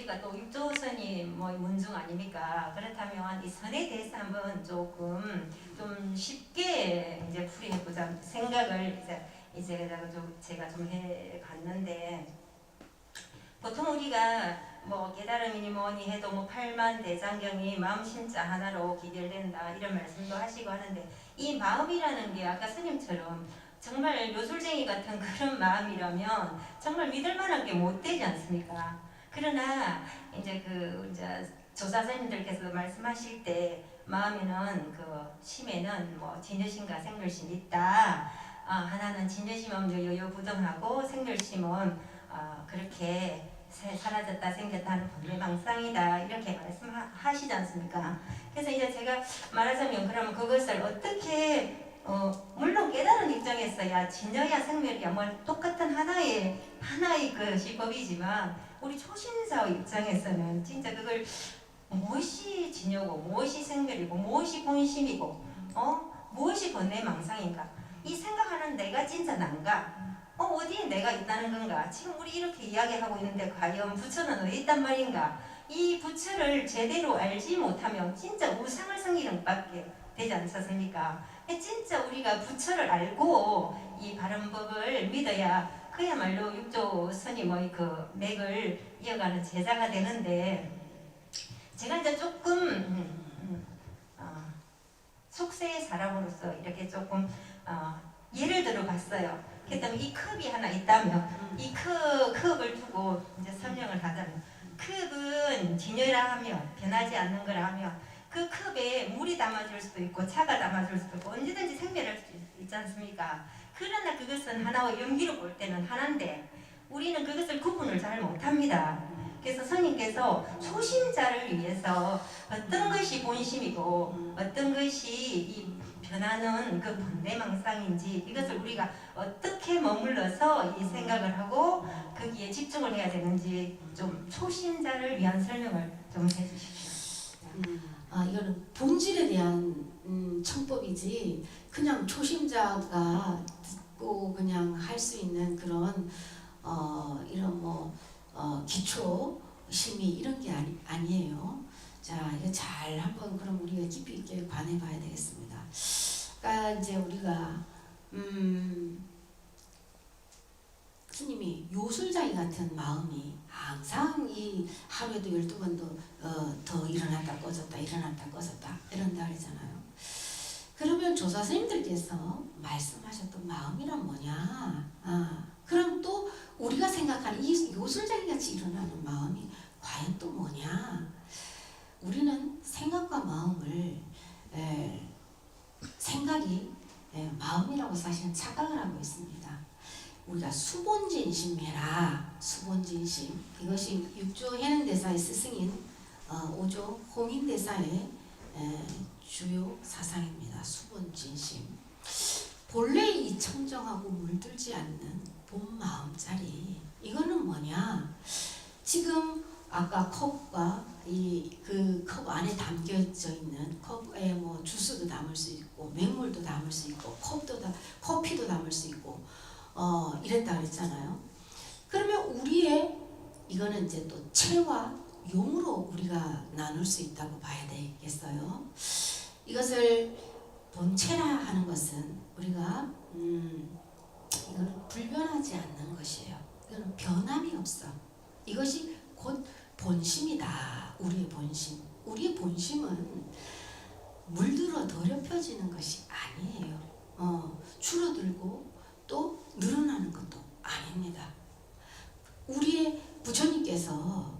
우리가 또 육조선이 뭐 문중 아닙니까? 그렇다면 이 선에 대해서 한번 조금 좀 쉽게 이제 풀이해보자 생각을 이제 제가 좀 해봤는데, 보통 우리가 뭐 깨달음이니 뭐니 해도 뭐 팔만대장경이 마음 심자 하나로 기결된다 이런 말씀도 하시고 하는데, 이 마음이라는 게 아까 스님처럼 정말 요술쟁이 같은 그런 마음이라면 정말 믿을 만한 게 못 되지 않습니까? 그러나 이제 이제 조사선님들께서 말씀하실 때 마음에는 심에는 뭐 진여심과 생멸심이 있다. 하나는 진여심 없는 요요부동하고 생멸심은 그렇게 사라졌다 생겼다 하는 본래망상이다 이렇게 말씀하시지 않습니까? 그래서 이제 제가 말하자면 그러면 그것을 어떻게 물론 깨달은 입장에서야 진여야 생멸이야 뭐 똑같은 하나의 그 시법이지만, 우리 초신자 입장에서는 진짜 그걸 무엇이 진여고 무엇이 생멸이고 무엇이 본심이고 무엇이 본래망상인가, 이 생각하는 내가 진짜 난가, 어디에 내가 있다는 건가, 지금 우리 이렇게 이야기하고 있는데 과연 부처는 어디 있단 말인가, 이 부처를 제대로 알지 못하면 진짜 우상을 섬기는 밖에 되지 않습니까? 진짜 우리가 부처를 알고 이 바른 법을 믿어야 그야말로 육조 스님의 그 맥을 이어가는 제자가 되는데, 제가 이제 조금 속세의 사람으로서 이렇게 조금 예를 들어 봤어요. 그렇다면 이 컵이 하나 있다면 이 컵을 두고 이제 설명을 하자면, 컵은 진여라 하면 변하지 않는 거라 하면 그 컵에 물이 담아줄 수도 있고 차가 담아줄 수도 있고 언제든지 생멸할 수 있지 않습니까? 그러나 그것은 하나와 연기로 볼 때는 하나인데 우리는 그것을 구분을 잘 못합니다. 그래서 스님께서 초심자를 위해서 어떤 것이 본심이고 어떤 것이 이 변하는 그 본래망상인지, 이것을 우리가 어떻게 머물러서 이 생각을 하고 거기에 집중을 해야 되는지 좀 초심자를 위한 설명을 좀 해주십시오. 이거는 본질에 대한 청법이지 그냥 초심자가 듣고 그냥 할 수 있는 그런 이런 기초 심의 이런 게 아니에요. 자, 이거 잘 한번 그럼 우리가 깊이 있게 관해봐야 되겠습니다. 그러니까 이제 우리가 스님이 요술장이 같은 마음이 항상 이 하루에도 12번도 더 일어났다 꺼졌다 일어났다 꺼졌다 이런다 그러잖아요. 그러면 조사 스님들께서 말씀하셨던 마음이란 뭐냐? 그럼 또 우리가 생각하는 이 요술장이 같이 일어나는 마음이 과연 또 뭐냐? 우리는 생각과 마음을 생각이 마음이라고 사실은 착각을 하고 있습니다. 우리가 수본진심해라. 수본진심. 이것이 6조 해능대사의 스승인 5조 홍인대사의 주요 사상입니다. 수본진심. 본래 이 청정하고 물들지 않는 본 마음자리. 이거는 뭐냐? 지금 아까 컵과 그 컵 안에 담겨져 있는 컵에 뭐 주스도 담을 수 있고 맹물도 담을 수 있고 커피도 담을 수 있고 이랬다 그랬잖아요. 그러면 우리의 이거는 이제 또 체와 용으로 우리가 나눌 수 있다고 봐야 되겠어요. 이것을 본체라 하는 것은 우리가 이거는 불변하지 않는 것이에요. 이거는 변함이 없어. 이것이 곧 본심이다. 우리의 본심. 우리의 본심은 물들어 더럽혀지는 것이 아니에요. 줄어들고 또 늘어나는 것도 아닙니다. 우리의 부처님께서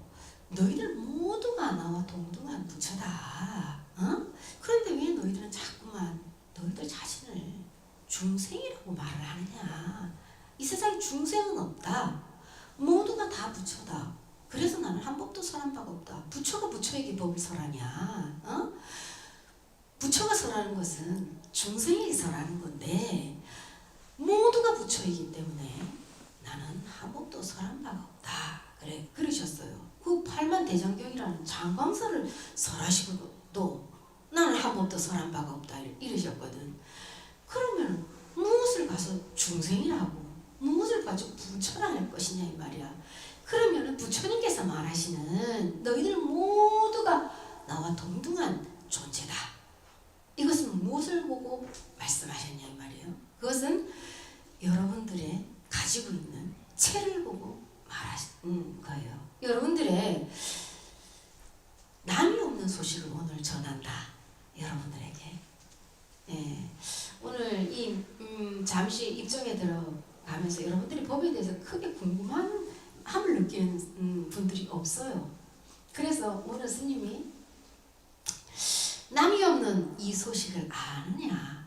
너희들 모두가 나와 동등한 부처다. 그런데 왜 너희들은 자꾸만 너희들 자신을 중생이라고 말을 하느냐? 이 세상에 중생은 없다. 모두가 다 부처다. 그래서 나는 한 법도 설한 바가 없다. 부처가 부처에게 법을 설하냐? 부처가 설하는 것은 중생에게 설하는 건데 모두가 부처이기 때문에 나는 한 법도 설한 바가 없다. 그러셨어요. 그 팔만대장경이라는 장광설을 설하시고도 나는 한 법도 설한 바가 없다 이러셨거든. 그러면 무엇을 가서 중생이라고 무엇을 가지고 부처라 할 것이냐 이 말이야. 그러면 부처님께서 말하시는 너희들 모두가 나와 동등한 존재다. 이것은 무엇을 보고 말씀하셨냐 이 말이에요. 그것은 여러분들의 가지고 있는 체를 보고 말하신 거예요. 여러분들의 남이 없는 소식을 오늘 전한다. 여러분들에게. 예, 오늘 이 잠시 입정에 들어가면서 여러분들이 법에 대해서 크게 궁금함을 느끼는 분들이 없어요. 그래서 오늘 스님이 남이 없는 이 소식을 아느냐?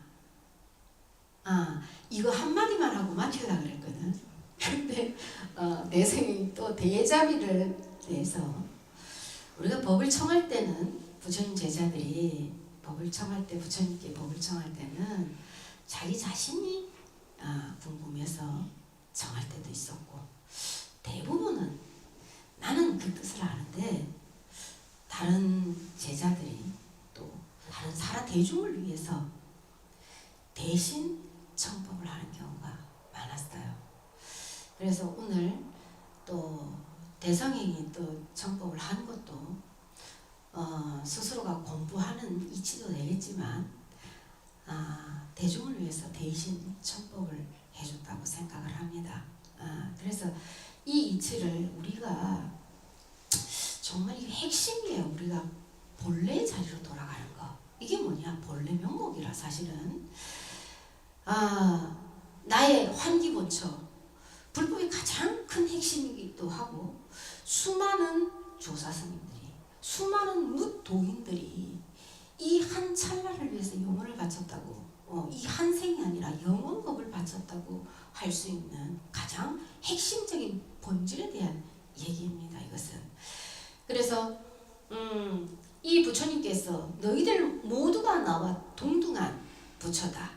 이거 한마디만 하고 마치려고 그랬거든. 근데 내생이 또 대자비를 내서 우리가 법을 청할 때는 부처님 제자들이 법을 청할 때 부처님께 법을 청할 때는 자기 자신이 궁금해서 청할 때도 있었고 대부분은 나는 그 뜻을 아는데 다른 제자들이 또 다른 사라 대중을 위해서 대신 청법을 하는 경우가 많았어요. 그래서 오늘 또 대성행이 또 청법을 한 것도 스스로가 공부하는 이치도 되겠지만 대중을 위해서 대신 청법을 해줬다고 생각을 합니다. 그래서 이 이치를 우리가 정말 이게 핵심이에요. 우리가 본래의 자리로 돌아가는 거. 이게 뭐냐? 본래 명목이라 사실은 나의 환기본처 불법의 가장 큰 핵심이기도 하고 수많은 조사스님들이 수많은 뭇도인들이 이 한 찰나를 위해서 영혼을 바쳤다고 이 한 생이 아니라 영혼법을 바쳤다고 할 수 있는 가장 핵심적인 본질에 대한 얘기입니다. 이것은 그래서 이 부처님께서 너희들 모두가 나와 동등한 부처다.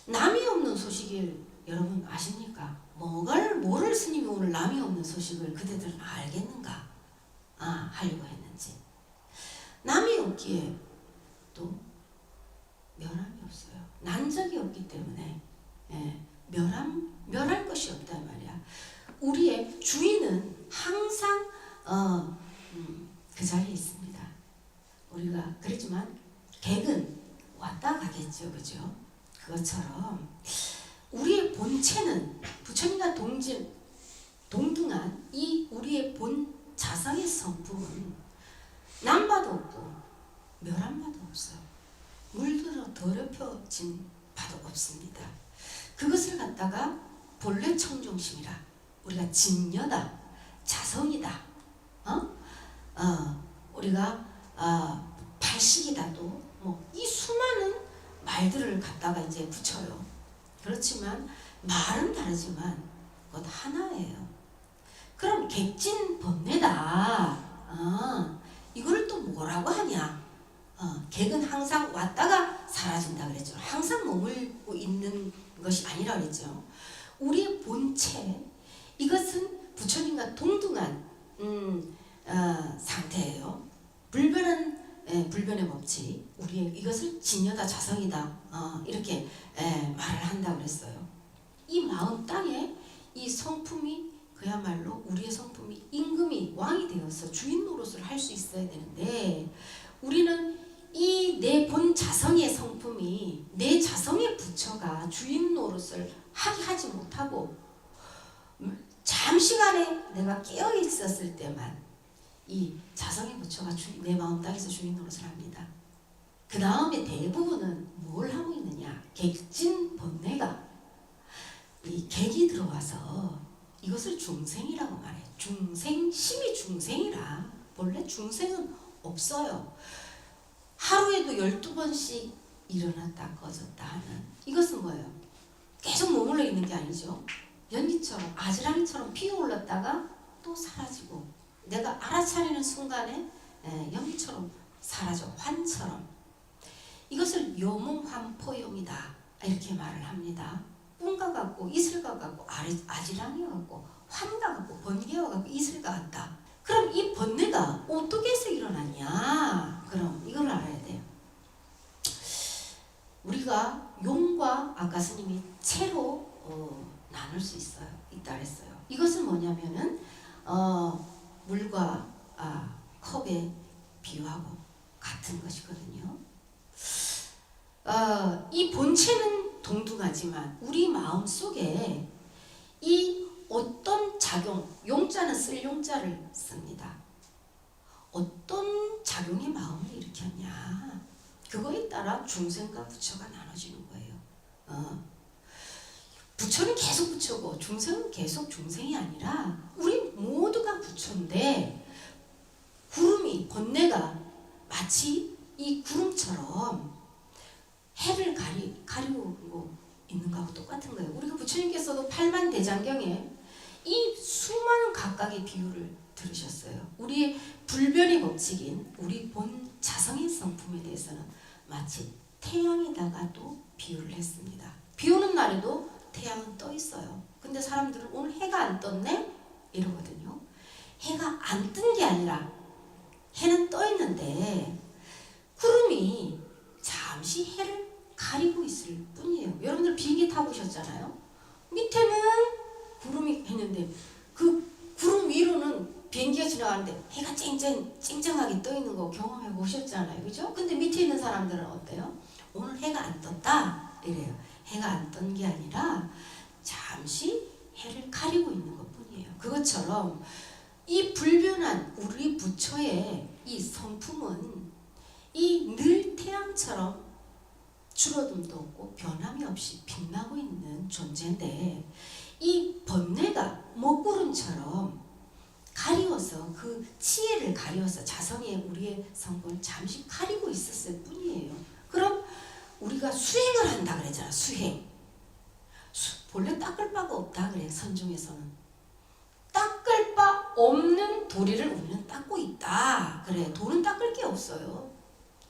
남이 없는 소식을 여러분 아십니까? 뭐를 스님이 오늘 남이 없는 소식을 그대들은 알겠는가? 하려고 했는지. 남이 없기에 또 멸함이 없어요. 난적이 없기 때문에 멸할 것이 없단 말이야. 우리의 주인은 항상 그 자리에 있습니다. 우리가 그렇지만 객은 왔다 가겠죠, 그죠? 그것처럼 우리의 본체는 부처님과 동등한 이 우리의 본 자성의 성품은 남바도 없고 멸함바도 없어요. 물들어 더럽혀진 바도 없습니다. 그것을 갖다가 본래 청정심이라 우리가 진여다, 자성이다, 우리가 발식이다도 이 수많은 말들을 갖다가 이제 붙여요. 그렇지만 말은 다르지만 그것 하나예요. 그럼 객진 번뇌다. 이거를 또 뭐라고 하냐? 객은 항상 왔다가 사라진다 그랬죠. 항상 머물고 있는 것이 아니라 그랬죠. 우리의 본체, 이것은 부처님과 동등한 상태예요. 불변의 법칙, 우리의 이것을 진여다, 자성이다, 이렇게 말을 한다고 그랬어요. 이 마음 땅에 이 성품이 그야말로 우리의 성품이 임금이 왕이 되어서 주인 노릇을 할 수 있어야 되는데 우리는 이 내 본 자성의 성품이 내 자성의 부처가 주인 노릇을 하지 못하고 잠시간에 내가 깨어 있었을 때만 이 자성의 부처가 내 마음 땅에서 주인 노릇을 합니다. 그 다음에 대부분은 뭘 하고 있느냐? 객진 번뇌가 이 객이 들어와서 이것을 중생이라고 말해. 중생심이 중생이라. 본래 중생은 없어요. 하루에도 12번씩 일어났다 꺼졌다 하는 이것은 뭐예요? 계속 머물러 있는 게 아니죠. 연기처럼 아지랑이처럼 피어올랐다가 또 사라지고 내가 알아차리는 순간에 연기처럼 사라져. 환처럼. 이것을 요몽환포용이다 이렇게 말을 합니다. 꿈과 같고 이슬과 같고 아지랑이와 같고 환과 같고 번개와 같고 이슬과 같다. 그럼 이 번뇌가 어떻게 해서 일어났냐? 그럼 이걸 알아야 돼요. 우리가 용과 아까 스님이 체로 나눌 수 있다 그랬어요. 이것은 뭐냐면은 물과 컵에 비유하고 같은 것이거든요. 이 본체는 동등하지만 우리 마음 속에 이 어떤 작용, 용자는 쓸 용자를 씁니다. 어떤 작용이 마음을 일으켰냐, 그거에 따라 중생과 부처가 나눠지는 거예요. 부처는 계속 부처고 중생은 계속 중생이 아니라 우리 모두가 부처인데, 구름이, 번뇌가 마치 이 구름처럼 해를 가리고 있는 거하고 똑같은 거예요. 우리가 부처님께서도 팔만대장경에 이 수많은 각각의 비유를 들으셨어요. 우리의 불변의 법칙인 우리 본 자성의 성품에 대해서는 마치 태양에다가도 비유를 했습니다. 비 오는 날에도 태양은 떠 있어요. 근데 사람들은 오늘 해가 안 떴네? 이러거든요. 해가 안 뜬 게 아니라 해는 떠 있는데 구름이 잠시 해를 가리고 있을 뿐이에요. 여러분들 비행기 타보셨잖아요. 밑에는 구름이 있는데 그 구름 위로는 비행기가 지나가는데 해가 쨍쨍하게 떠 있는 거 경험해 보셨잖아요. 그죠? 근데 밑에 있는 사람들은 어때요? 오늘 해가 안 떴다 이래요. 해가 안 뜬 게 아니라 잠시 해를 가리고 있는 것 뿐이에요. 그것처럼 이 불변한 우리 부처의 이 성품은 이 늘 태양처럼 줄어듦도 없고 변함이 없이 빛나고 있는 존재인데, 이 번뇌가 먹구름처럼 가리워서 그 치애를 가리워서 자성의 우리의 성품을 잠시 가리고 있었을 뿐이에요. 그럼 우리가 수행을 한다 그랬잖아. 수행. 본래 닦을 바가 없다 그래. 선중에서는 닦을 바 없는 도리를 우리는 닦고 있다 그래. 돌은 닦을 게 없어요.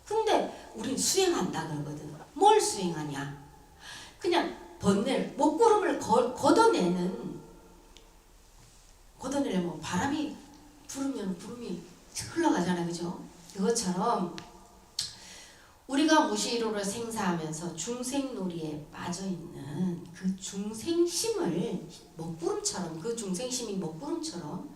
근데 우리는 수행한다 그러거든. 뭘 수행하냐? 그냥 번뇌를, 먹구름을 걷어내려면 바람이 불으면 구름이 흘러가잖아요. 그죠? 그것처럼 우리가 무시로를 생사하면서 중생놀이에 빠져있는 그 중생심을 먹구름처럼, 그 중생심이 먹구름처럼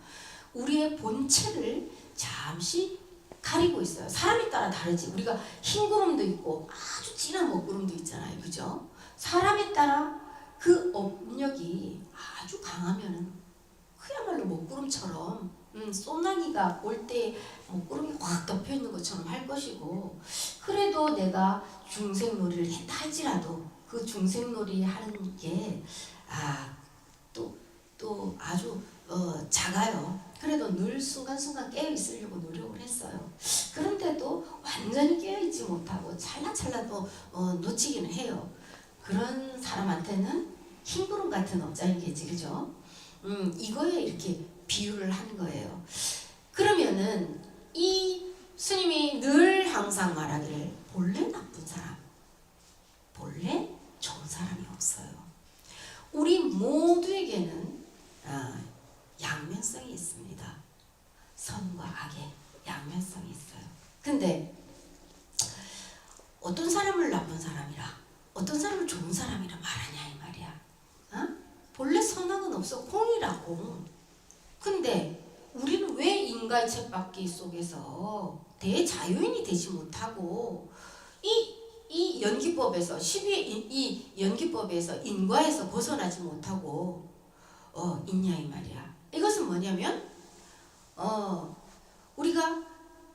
우리의 본체를 잠시 가리고 있어요. 사람에 따라 다르지. 우리가 흰 구름도 있고 아주 진한 먹구름도 있잖아요. 그죠? 사람에 따라 그 업력이 아주 강하면은 그야말로 먹구름처럼 소나기가 올 때 먹구름이 확 덮여 있는 것처럼 할 것이고, 그래도 내가 중생놀이를 했다 할지라도 그 중생놀이 하는 게 또 아주 작아요. 그래도 늘 순간순간 깨어있으려고 노력을 했어요. 그런데도 완전히 깨어있지 못하고 찰나찰나도 놓치기는 해요. 그런 사람한테는 흰구름 같은 업장이겠지. 그죠? 이거에 이렇게 비유를 한 거예요. 그러면은 이 스님이 늘 항상 말하기를 본래 나쁜 사람, 본래 좋은 사람이 없어요. 우리 모두에게는 양면성이 있습니다. 선과 악의 양면성이 있어요. 근데 어떤 사람을 나쁜 사람이라, 어떤 사람을 좋은 사람이라 말하냐 이 말이야. 본래 선악은 없어. 공이라고. 근데 우리는 왜 인간의 쳇바퀴 속에서 대자유인이 되지 못하고 이 연기법에서 12의 이 연기법에서 인과에서 벗어나지 못하고 있냐 이 말이야. 이것은 뭐냐면 우리가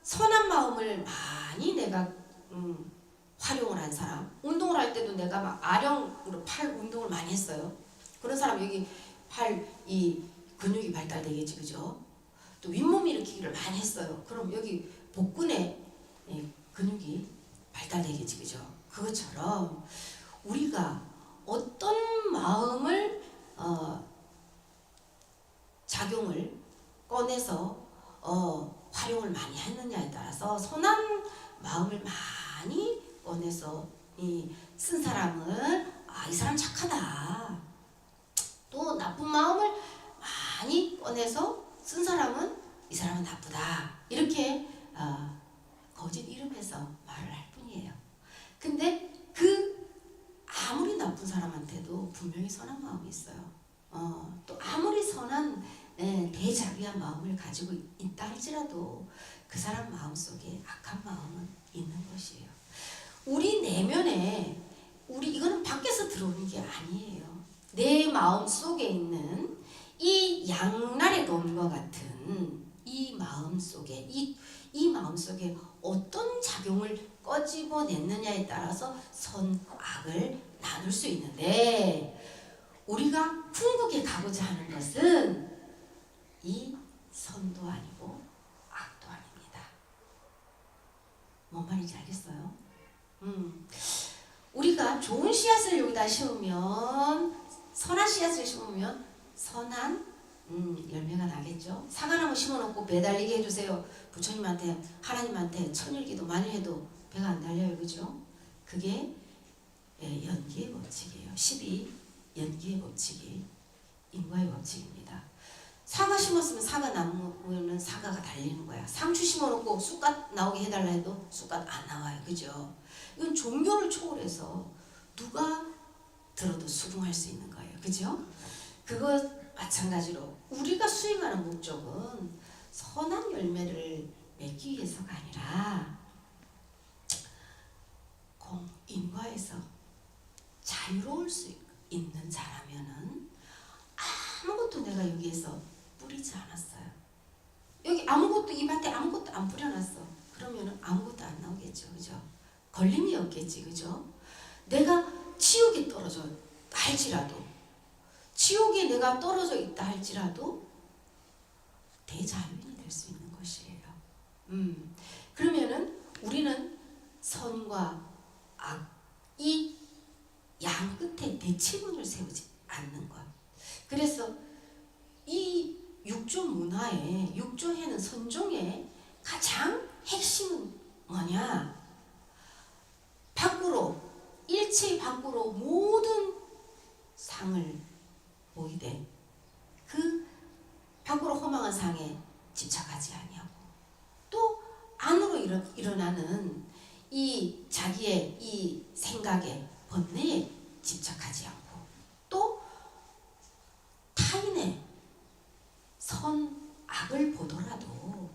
선한 마음을 많이 내가 활용을 한 사람, 운동을 할 때도 내가 막 아령으로 팔 운동을 많이 했어요. 그런 사람 여기 팔 이 근육이 발달되겠지. 그죠? 또 윗몸 일으키기를 많이 했어요. 그럼 여기 복근에 근육이 발달되겠지. 그죠? 그것처럼 우리가 어떤 마음을 작용을 꺼내서 활용을 많이 했느냐에 따라서 선한 마음을 많이 꺼내서 쓴 사람은 이 사람 착하다. 또 나쁜 마음을 많이 꺼내서 쓴 사람은 이 사람은 나쁘다. 이렇게 거짓 이름해서 말을 할 뿐이에요. 근데 그 아무리 나쁜 사람한테도 분명히 선한 마음이 있어요. 또 아무리 선한 대자비한 마음을 가지고 있다 할지라도 그 사람 마음속에 악한 마음은 있는 것이에요. 우리 내면에 이거는 밖에서 들어오는 게 아니에요. 내 마음 속에 있는 이 양날의 검과 같은 이 마음 속에 이 마음 속에 어떤 작용을 꺼집어냈느냐에 따라서 선악을 나눌 수 있는데, 우리가 궁극에 가고자 하는 것은 이 선도 아니고 악도 아닙니다. 뭔 말인지 알겠어요? 우리가 좋은 씨앗을 여기다 심으면, 선한 씨앗을 심으면 선한 열매가 나겠죠. 사과나무 심어놓고 배 달리게 해주세요. 부처님한테, 하나님한테 천일기도 만일해도 배가 안 달려요. 그죠? 그게 연기의 법칙이에요. 12 연기의 법칙이 인과의 법칙입니다. 사과 심었으면 사과 나무는 사과가 달리는 거야. 상추 심어놓고 쑥갓 나오게 해달라 해도 쑥갓 안 나와요. 그죠? 이건 종교를 초월해서 누가 들어도 수긍할 수 있는 거예요. 그죠? 그거 마찬가지로 우리가 수행하는 목적은 선한 열매를 맺기 위해서가 아니라 인과에서 자유로울 수 있는 자라면은 아무것도 내가 여기에서 뿌리지 않았어요. 여기 아무것도, 이 밭에 아무것도 안 뿌려놨어. 그러면은 아무것도 안 나오겠죠. 그죠? 걸림이 없겠지. 그죠? 내가 지옥에 떨어져 할지라도, 지옥에 내가 떨어져 있다 할지라도 대자연이 될 수 있는 것이에요. 그러면은 우리는 선과 악, 이 양 끝에 대치문을 세우지 않는 것. 그래서 이 육조 문화의, 육조해는 선종의 가장 핵심은 뭐냐? 밖으로, 일체 밖으로 모든 상을 보이되 그 밖으로 허망한 상에 집착하지 아니하고, 또 안으로 일어나는 이 자기의 이 생각에, 번뇌에 집착하지 않고, 또 타인의 선악을 보더라도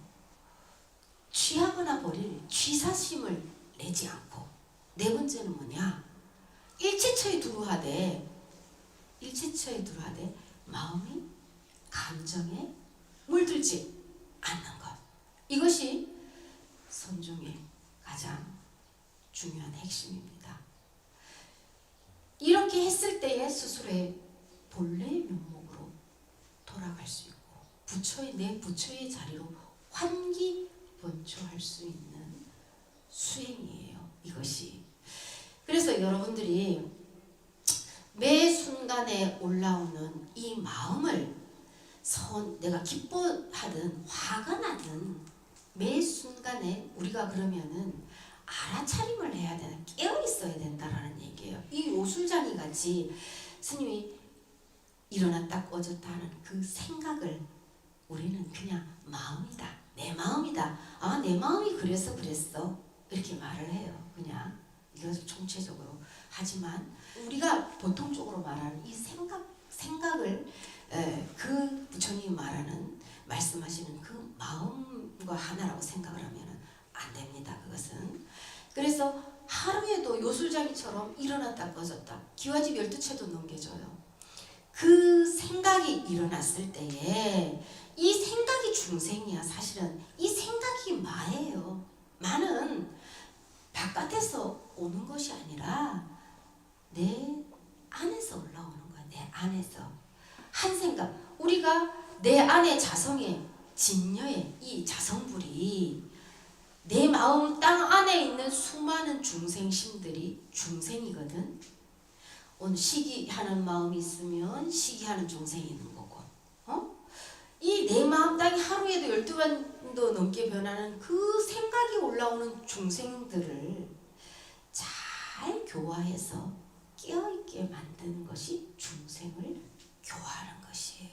취하거나 버릴 취사심을 내지 않고, 네 번째는 뭐냐? 일체처에 두루하되 마음이 감정에 물들지 않는 것. 이것이 선종의 가장 중요한 핵심입니다. 이렇게 했을 때에 스스로의 본래의 면목으로 돌아갈 수 있고, 내 부처의 자리로 환기번초할 수 있는 수행이에요. 이것이. 그래서 여러분들이 매 순간에 올라오는 이 마음을 내가 기뻐하든 화가 나든 매 순간에 우리가 그러면은 알아차림을 해야 되는, 깨어 있어야 된다라는 얘기예요. 이 오술장이 같이 스님이 일어났다 꺼졌다 하는 그 생각을 우리는 그냥 마음이다, 내 마음이다, 내 마음이 그래서 그랬어, 이렇게 말을 해요. 그냥 이것을 총체적으로. 하지만 우리가 보통적으로 말하는 이 생각을 그 부처님이 말씀하시는 그 마음과 하나라고 생각을 하면 안 됩니다. 그것은. 그래서 하루에도 요술장이처럼 일어났다 꺼졌다, 기와집 12채도 넘겨줘요. 그 생각이 일어났을 때에 이 생각이 중생이야. 사실은 이 생각이 마예요. 마는 바깥에서 오는 것이 아니라 내 안에서 올라오는 거야. 내 안에서 한 생각. 우리가 내 안에 자성의 진여의 이 자성불이 내 마음 땅 안에 있는 수많은 중생심들이 중생이거든. 오늘 시기하는 마음이 있으면 시기하는 중생이 있는 거고, 이 내 마음 땅이 하루에도 12번도 넘게 변하는 그 생각이 올라오는 중생들을 잘 교화해서 깨어있게 만드는 것이 중생을 교화하는 것이에요.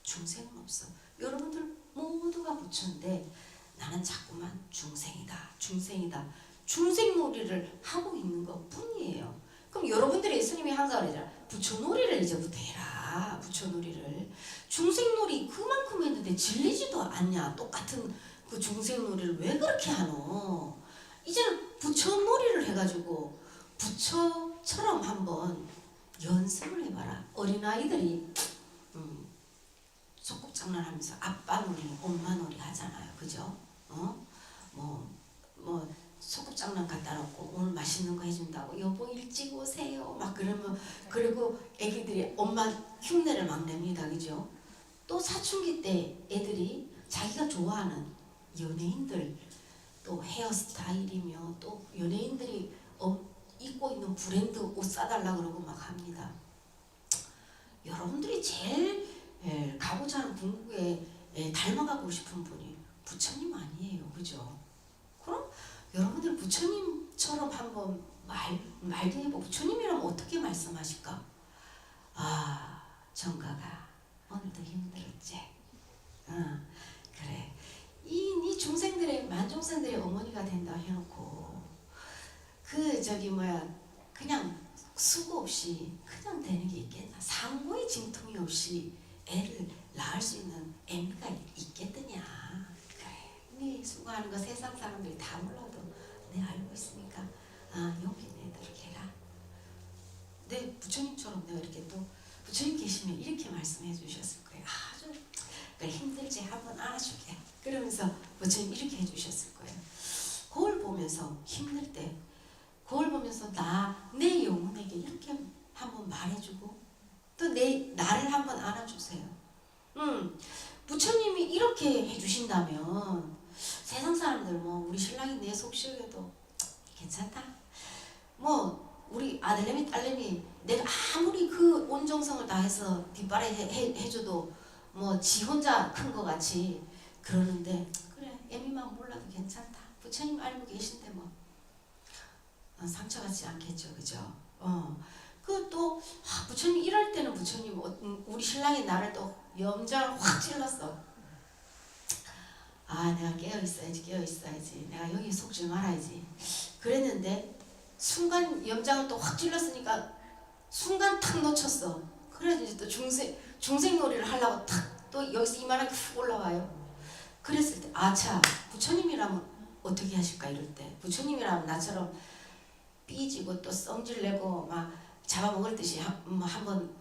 중생은 없어. 여러분들 모두가 부처인데 나는 자꾸만 중생이다, 중생놀이를 하고 있는 것 뿐이에요. 그럼 여러분들이 스님이 항상 그러잖아. 부처놀이를 이제부터 해라. 했다. 부처놀이를. 중생놀이 그만큼 했는데 질리지도 않냐. 똑같은 그 중생놀이를 왜 그렇게 하노. 이제는 부처놀이를 해가지고 부처처럼 한번 연습을 해봐라. 어린아이들이 소꿉장난하면서 아빠 놀이, 엄마 놀이 하잖아요. 그죠? 뭐 소꿉장난 갖다 놓고 오늘 맛있는 거 해준다고 여보 일찍 오세요. 막 그러면 그리고 애기들이 엄마 흉내를 막 냅니다. 그죠? 또 사춘기 때 애들이 자기가 좋아하는 연예인들 또 헤어스타일이며 또 연예인들이 입고 있는 브랜드 옷 사달라 그러고 막 합니다. 여러분들이 제일 가고자 하는 궁극에 닮아가고 싶은 분이 부처님 아니에요. 그죠? 그럼 여러분들 부처님처럼 한번 말도 해보고 부처님이라면 어떻게 말씀하실까? 아, 정가가 오늘도 힘들었지? 그래. 이 중생들의 만중생들의 어머니가 된다 해놓고 그냥 수고 없이 그냥 되는 게 있겠나? 상고의 진통이 없이 애를 낳을 수 있는 애미가 있겠느냐? 그래. 네 수고하는 거 세상 사람들이 다 몰라도 내 알고 있으니까 여기 내들 이렇게 해라. 내 부처님처럼 내가 이렇게 또 부처님 계시면 이렇게 말씀해 주셨을 거예요. 아주 그래, 힘들지 한번 안아줄게. 그러면서 부처님 이렇게 해주셨을 거예요. 거울 보면서 힘들 때 거울 보면서 내 영혼에게 이렇게 한번 말해주고 또 나를 한번 안아주세요. 부처님이 이렇게 해주신다면 세상 사람들 우리 신랑이 내 속 시원해도 괜찮다. 우리 아들내미 딸내미 내가 아무리 그 온 정성을 다해서 뒷바라지 해줘도 지 혼자 큰 거 같이 그러는데 그래 애미만 몰라도 괜찮다. 부처님 알고 계신데 상처받지 않겠죠. 그죠? 또 부처님 이럴 때는 부처님 우리 신랑이 나를 또 염장을 확 찔렀어. 내가 깨어있어야지. 내가 여기 속지 말아야지. 그랬는데 순간 염장을 또 확 찔렀으니까 순간 탁 놓쳤어. 그래서 이제 또 중생놀이를 하려고 탁 또 여기서 이만하게 훅 올라와요. 그랬을 때 아차 부처님이라면 어떻게 하실까 이럴 때 부처님이라면 나처럼 삐지고 또 성질내고 막 잡아먹을 듯이 한번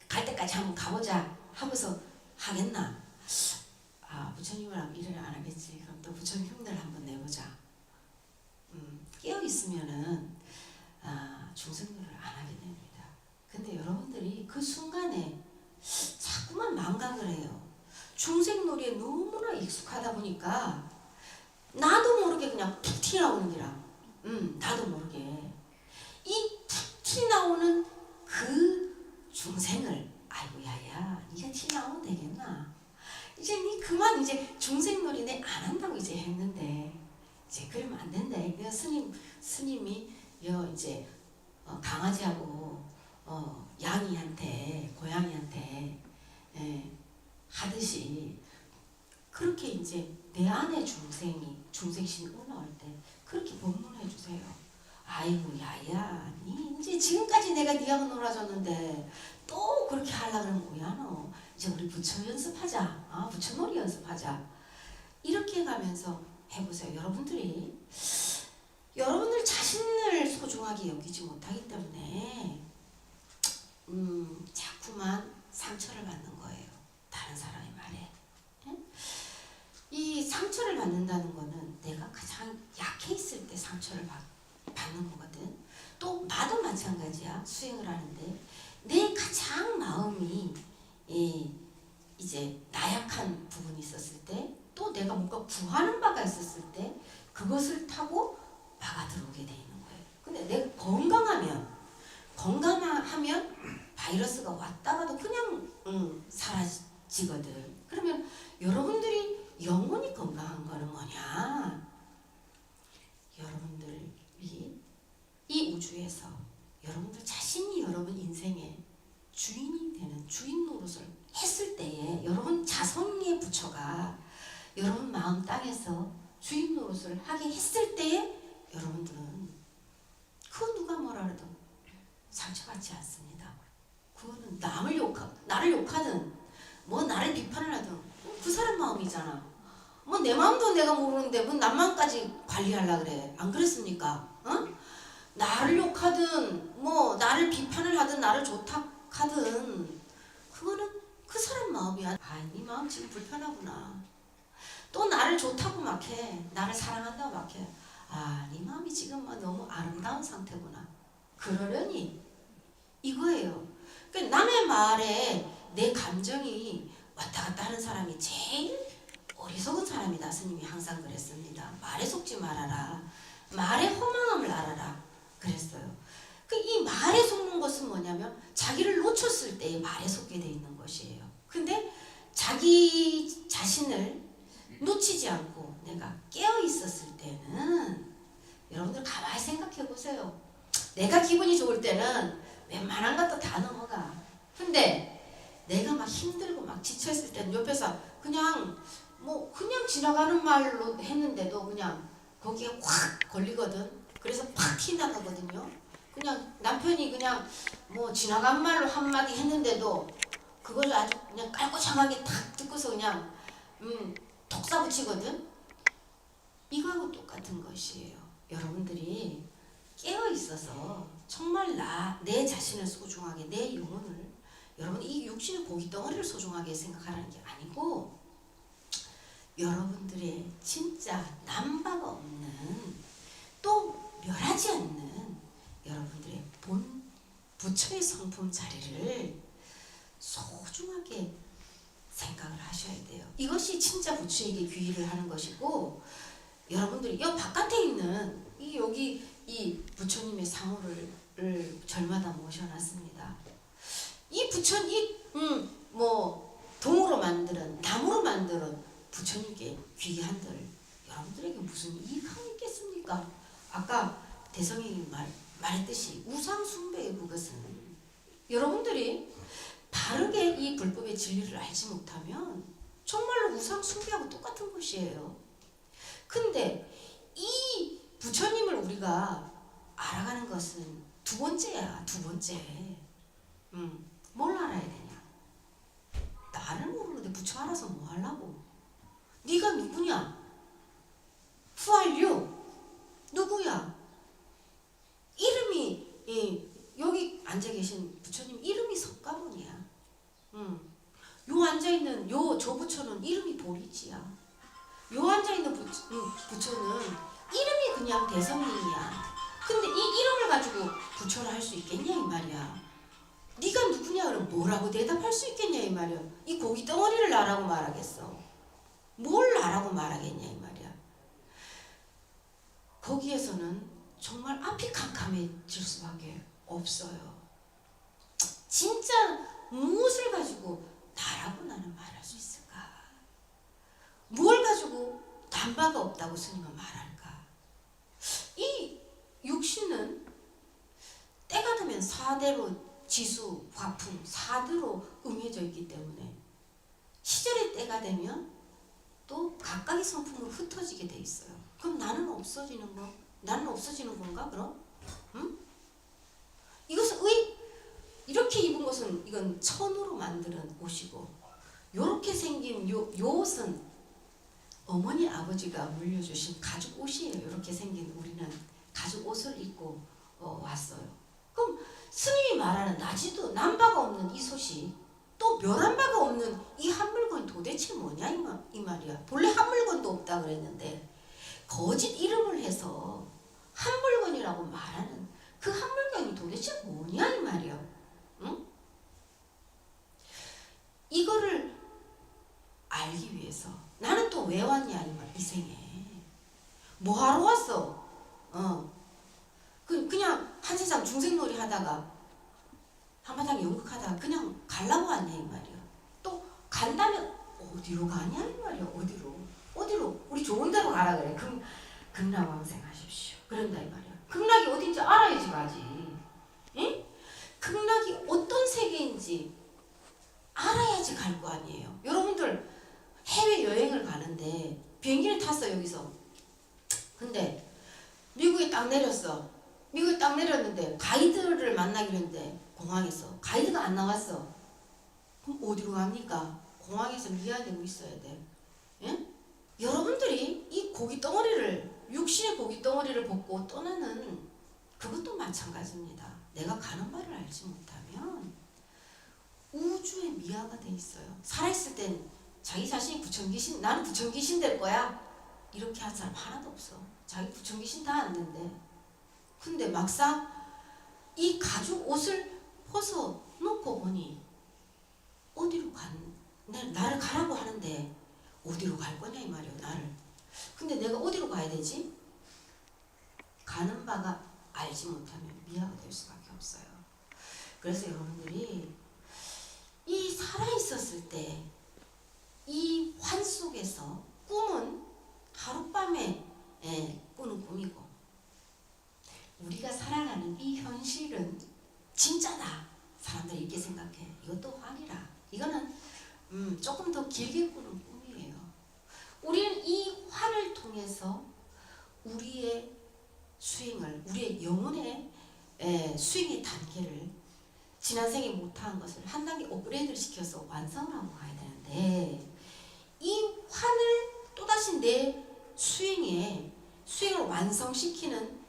갈 때까지 한번 가보자 하고서 하겠나? 부처님이라면 이래를 안 하겠지. 그럼 또 부처님 흉내를 한번 내보자. 깨어 있으면은 중생놀이를 안 하게 됩니다. 근데 여러분들이 그 순간에 자꾸만 망각을 해요. 중생놀이에 너무나 익숙하다 보니까 나도 모르게 그냥 푹 튀어나오는 기라. 나도 모르게 이 푹 튀어나오는 그 중생을 아이고 야야 니가 튀어나오면 되겠나? 이제 니 그만 이제 중생놀이 내 안 한다고 이제 했는데 이제 그러면 안 된다. 내가 스님이 이제 강아지하고 양이한테 고양이한테 하듯이 그렇게 이제 내 안에 중생신이 올라올 때 그렇게 법문해 주세요. 아이고 야야 니 이제 지금까지 내가 니하고 놀아줬는데 또 그렇게 하려고 그러면 뭐야 너. 이제 우리 부처 연습하자. 부처놀이 연습하자. 이렇게 가면서 해보세요. 여러분들 자신을 소중하게 여기지 못하기 때문에 자꾸만 상처를 받는 거예요. 다른 사람의 말에. 이 상처를 받는다는 거는 내가 가장 약해 있을 때 상처를 받는 거거든. 또 나도 마찬가지야. 수행을 하는데 내 가장 마음이 이제 나약한 부분이 있었을 때 또 내가 뭔가 구하는 바가 있었을 때 그것을 타고 바가 들어오게 돼 있는 거예요. 근데 내가 건강하면 바이러스가 왔다가도 그냥 사라지거든. 그러면 여러분들이 영혼이 건강한 거는 뭐냐? 여러분들이 이 우주에서 여러분들 자신이 여러분 인생의 주인이 되는 주인 노릇을 했을 때에 여러분 자성의 부처가 여러분 마음 땅에서 주인 노릇을 하게 했을 때에 여러분들은 그 누가 뭐라 해도 상처받지 않습니다. 그거는 나를 욕하든 뭐 나를 비판을 하든 그 사람 마음이잖아. 뭐 내 마음도 내가 모르는데 뭐 남만까지 관리하려 그래. 안 그랬습니까? 어? 나를 욕하든 뭐 나를 비판을 하든 나를 좋다 하든 그거는 그 사람 마음이야. 아, 네 마음 지금 불편하구나. 또 나를 좋다고 막 해. 나를 사랑한다고 막 해. 아, 네 마음이 지금 막 너무 아름다운 상태구나. 그러려니 이거예요. 그러니까 남의 말에 내 감정이 왔다 갔다 하는 사람이 제일 어리석은 사람이다. 스님이 항상 그랬습니다. 말에 속지 말아라. 말의 허망함을 알아라. 그랬어요. 이 말에 속는 것은 뭐냐면 자기를 놓쳤을 때 말에 속게 돼 있는 것이에요. 근데 자기 자신을 놓치지 않고 내가 깨어 있었을 때는 여러분들 가만히 생각해 보세요. 내가 기분이 좋을 때는 웬만한 것도 다 넘어가. 근데 내가 막 힘들고 막 지쳐있을 때는 옆에서 그냥 지나가는 말로 했는데도 그냥 거기에 확 걸리거든. 그래서 팍 티나가거든요. 그냥 남편이 그냥 뭐 지나간 말로 한마디 했는데도 그걸 아주 그냥 깔끔하게 탁 듣고서 그냥 톡 쏴붙이거든. 이거하고 똑같은 것이에요. 여러분들이 깨어 있어서 정말 내 자신을 소중하게, 내 영혼을, 여러분 이 육신의 고기 덩어리를 소중하게 생각하라는 게 아니고 여러분들의 진짜 남바가 없는 또 멸하지 않는 여러분들의 본 부처의 성품 자리를 소중하게 생각을 하셔야 돼요. 이것이 진짜 부처에게 귀의를 하는 것이고 여러분들이 이 바깥에 있는 여기 이 부처님의 상호를 절마다 모셔놨습니다. 이 동으로 만드는 나무로 만드는 부처님께 귀한들 여러분들에게 무슨 이익함이 있겠습니까? 아까 대성이 말했듯이 우상 숭배의 그것은 여러분들이 바르게 이 불법의 진리를 알지 못하면 정말로 우상 숭배하고 똑같은 것이에요. 근데 이 부처님을 우리가 알아가는 것은 두 번째야. 두 번째. 뭘 알아야 되냐? 나를 모르는데 부처 알아서 뭐 하려고? 네가 누구냐? Who are you? 누구야? 이름이 여기 앉아 계신 부처님 이름이 석가모니야. 요 앉아 있는 저 부처는 이름이 보리지야. 요 앉아 있는 부처는 이름이 그냥 대성님이야. 근데 이 이름을 가지고 부처를 할 수 있겠냐 이 말이야. 네가 누구냐 그럼 뭐라고 대답할 수 있겠냐 이 말이야. 이 고기 덩어리를 나라고 말하겠어. 뭘 나라고 말하겠냐 이 말이야. 거기에서는 정말 앞이 캄캄해질 수밖에 없어요. 진짜 무엇을 가지고 나라고 나는 말할 수 있을까? 뭘 가지고 남바가 없다고 스님은 말할까? 이 육신은 때가 되면 사대로 지수, 화풍, 사대로 응해져 있기 때문에 시절의 때가 되면 또 각각의 성품으로 흩어지게 돼 있어요. 그럼 나는 없어지는 거? 나는 없어지는 건가 그럼? 응? 이것은 이렇게 입은 것은 이건 천으로 만드는 옷이고 요렇게 생긴 요 옷은 어머니 아버지가 물려주신 가죽 옷이에요. 이렇게 생긴 우리는 가죽 옷을 입고 왔어요. 그럼 스님이 말하는 나지도 남바가 없는 이 소식 또 멸한 바가 없는 이 한 물건이 도대체 뭐냐 이 말이야. 본래 한 물건도 없다 그랬는데 거짓 이름을 해서 한 물건이라고 말하는 그 한 물건이 도대체 뭐냐 이 말이야. 응? 이거를 알기 위해서 나는 또 왜 왔냐 이 생에 뭐하러 왔어? 그냥 한 세상 중생놀이 하다가 한바탕 연극하다가 그냥 가려고 왔냐 이 말이야. 또 간다면 어디로 가냐 이 말이야. 어디로 우리 좋은 데로 가라 그래. 극락왕생 하십시오. 그런다 이 말이야. 극락이 어딘지 알아야지 가지. 응? 극락이 어떤 세계인지 알아야지 갈 거 아니에요. 여러분들 해외 여행을 가는데 비행기를 탔어 여기서. 근데 미국에 딱 내렸어. 미국에 딱 내렸는데 가이드를 만나기로 했는데 공항에서 가이드가 안 나왔어. 그럼 어디로 갑니까? 공항에서 미아되고 있어야 돼. 예? 여러분들이 이 고기 덩어리를, 육신의 고기 덩어리를 벗고 떠나는 그것도 마찬가지입니다. 내가 가는 바를 알지 못하면 우주에 미아가 돼 있어요. 살아있을 땐 자기 자신이 부천귀신, 나는 부천귀신 될 거야, 이렇게 한 사람 하나도 없어. 자기 부천귀신 다 안 된대. 근데 막상 이 가죽 옷을 벗어 놓고 보니 어디로 나를 가라고 하는데 어디로 갈 거냐 이 말이에요, 나를. 근데 내가 어디로 가야 되지? 가는 바가 알지 못하면 미아가 될 수밖에 없어요. 그래서 여러분들이 이 살아있었을 때 이 환 속에서 꿈은 하룻밤에 꾸는 꿈이고, 우리가 살아가는 이 현실은 진짜다. 사람들이 이렇게 생각해. 이것도 환이라. 이거는 조금 더 길게 꾸는 꿈이에요. 우리는 이 환을 통해서 우리의 수행을, 우리의 영혼의 수행의 단계를 지난 생에 못한 것을 한 단계 업그레이드를 시켜서 완성을 하고 가야 되는데, 이 환을 또다시 내 수행을 완성시키는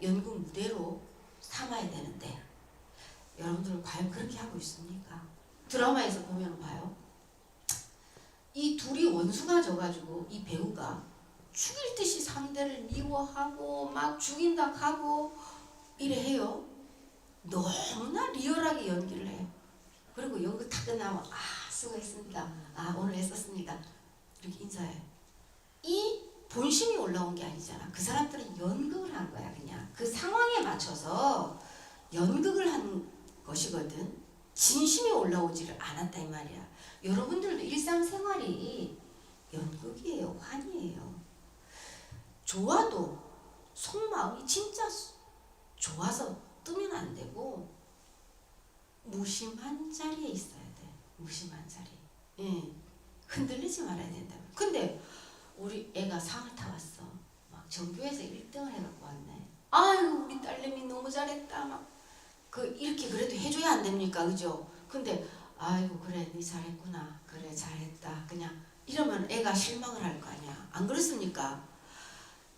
연극 무대로 삼아야 되는데, 여러분들은 과연 그렇게 하고 있습니까? 드라마에서 보면 봐요. 이 둘이 원수가 져가지고 이 배우가 죽일 듯이 상대를 미워하고 막 죽인다 하고 이래 해요. 너무나 리얼하게 연기를 해요. 그리고 연극 다 끝나면 수고했습니다. 오늘 애썼습니다. 이렇게 인사해요. 이 본심이 올라온 게 아니잖아. 그 사람들은 연극을 한 거야. 그냥 그 상황에 맞춰서 연극을 한 것이거든. 진심이 올라오지를 않았다 이 말이야. 여러분들도 일상생활이 연극이에요, 환이에요. 좋아도 속마음이 진짜 좋아서 뜨면 안 되고 무심한 자리에 있어야 돼. 무심한 자리. 흔들리지 말아야 된다. 근데 우리 애가 상을 타왔어. 막 전교에서 1등을 해갖고 왔네. 아유, 우리 딸내미 너무 잘했다. 막 이렇게 그래도 해줘야 안 됩니까, 그죠? 근데 아이고 그래, 니 잘했구나. 그래 잘했다. 그냥 이러면 애가 실망을 할 거 아니야. 안 그렇습니까?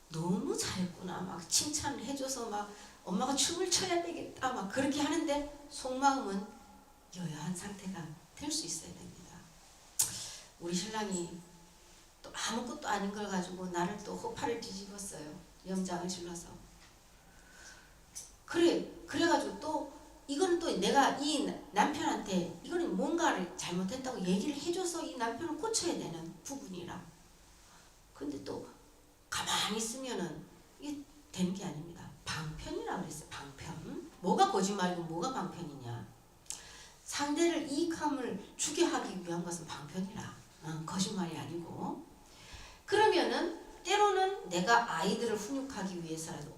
너무 잘했구나. 막 칭찬을 해줘서 막 엄마가 춤을 춰야 되겠다. 막 그렇게 하는데 속마음은 여여한 상태가 될 수 있어야 됩니다. 우리 신랑이 또 아무것도 아닌 걸 가지고 나를 또 허파를 뒤집었어요. 염장을 질러서. 그래가지고 또 이거는 또 내가 이 남편한테 이거는 뭔가를 잘못했다고 얘기를 해줘서 이 남편을 고쳐야 되는 부분이라. 근데 또 가만히 있으면은 이게 되는 게 아닙니다. 방편이라고 그랬어요. 방편. 뭐가 거짓말이고 뭐가 방편이냐. 상대를 이익함을 주게 하기 위한 것은 방편이라. 거짓말이 아니고. 그러면은 때로는 내가 아이들을 훈육하기 위해서라도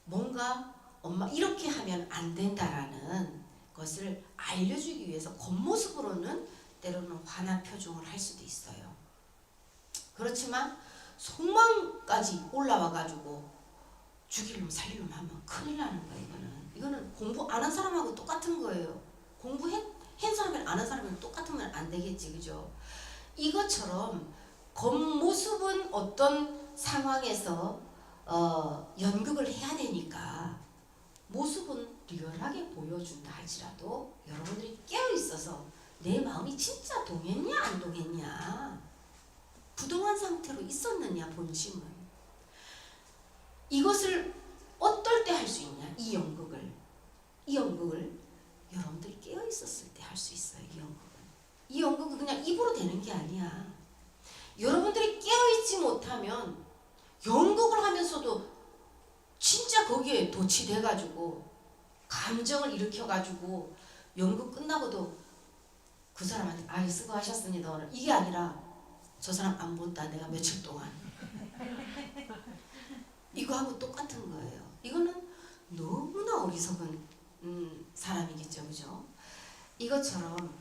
뭔가 엄마 이렇게 하면 안 된다라는 것을 알려주기 위해서 겉모습으로는 때로는 화난 표정을 할 수도 있어요. 그렇지만 속마음까지 올라와가지고 죽이려면 살리려면 하면 큰일 나는 거예요. 이거는 공부 안 한 사람하고 똑같은 거예요. 공부한 사람이랑 안 한 사람이랑 똑같으면 안 되겠지, 그죠? 이것처럼 겉모습은 어떤 상황에서 연극을 해야 되니까 모습은 리얼하게 보여준다 할지라도 여러분들이 깨어있어서 내 마음이 진짜 동했냐 안 동했냐, 부동한 상태로 있었느냐 본심은, 이것을 어떨 때 할 수 있냐. 이 연극을 여러분들이 깨어있었을 때 할 수 있어요. 이 연극은 그냥 입으로 되는 게 아니야. 여러분들이 깨어있지 못하면 연극을 하면서도 진짜 거기에 도취돼가지고 감정을 일으켜가지고 연극 끝나고도 그 사람한테 아이 수고하셨습니다 오늘 이게 아니라 저 사람 안 본다 내가 며칠 동안 이거하고 똑같은 거예요. 이거는 너무나 어리석은 사람이겠죠, 그죠? 이것처럼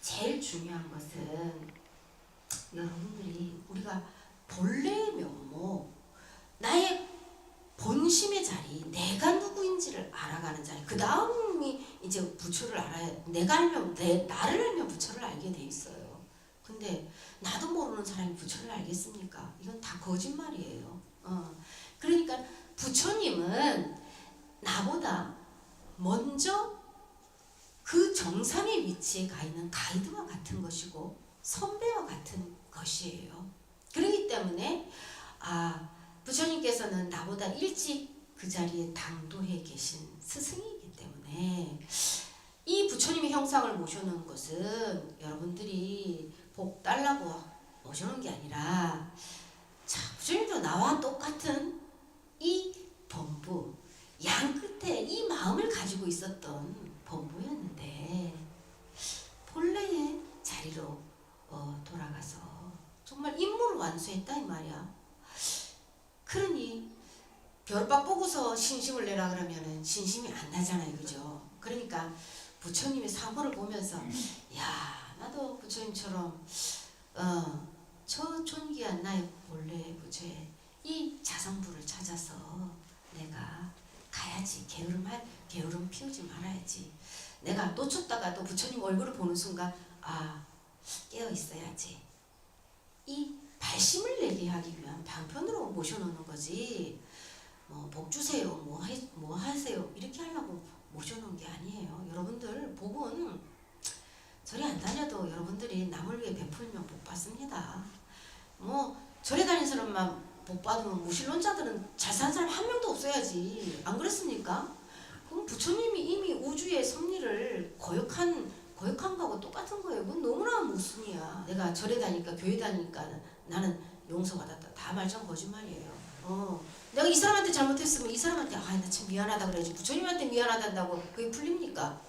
제일 중요한 것은 여러분들이 우리가 본래의 면목, 나의 본심의 자리, 내가 누구인지를 알아가는 자리, 그 다음이 이제 부처를 알아야 나를 알면 부처를 알게 돼 있어요. 근데 나도 모르는 사람이 부처를 알겠습니까? 이건 다 거짓말이에요. 그러니까 부처님은 나보다 먼저 그 정상의 위치에 가 있는 가이드와 같은 것이고 선배와 같은 것이에요. 그렇기 때문에 부처님께서는 나보다 일찍 그 자리에 당도해 계신 스승이기 때문에 이 부처님의 형상을 모셔놓은 것은 여러분들이 복 달라고 모셔놓은 게 아니라 부처님도 나와 똑같은 이 범부, 양 끝에 이 마음을 가지고 있었던 범부였는데 본래의 자리로 돌아가서 정말 임무를 완수했다 이 말이야. 그러니 별박 보고서 신심을 내라 그러면은 신심이 안 나잖아요, 그죠? 그러니까 부처님의 사고를 보면서 야 나도 부처님처럼 저 존귀한 나의 본래 부처의 이 자성부를 찾아서 내가 가야지. 게으름 피우지 말아야지. 내가 놓쳤다가도 부처님 얼굴을 보는 순간 깨어 있어야지. 이 발심을 내게 하기 위한 방편으로 모셔놓는 거지. 복 주세요, 뭐 하세요 이렇게 하려고 모셔놓은 게 아니에요. 여러분들 복은 절에 안 다녀도 여러분들이 남을 위해 베풀면 복 받습니다. 절에 다니는 사람만 복 받으면 무신론자들은 잘 사는 사람 한 명도 없어야지. 안 그랬습니까? 그럼 부처님이 이미 우주의 섭리를 거역한 거하고 똑같은 거예요. 그건 너무나 무슨이야. 내가 절에 다니까 교회 다니까 나는 용서받았다. 다 말짱 거짓말이에요. 내가 이 사람한테 잘못했으면 이 사람한테 나 참 미안하다 그래야지. 부처님한테 미안하단다고 그게 풀립니까?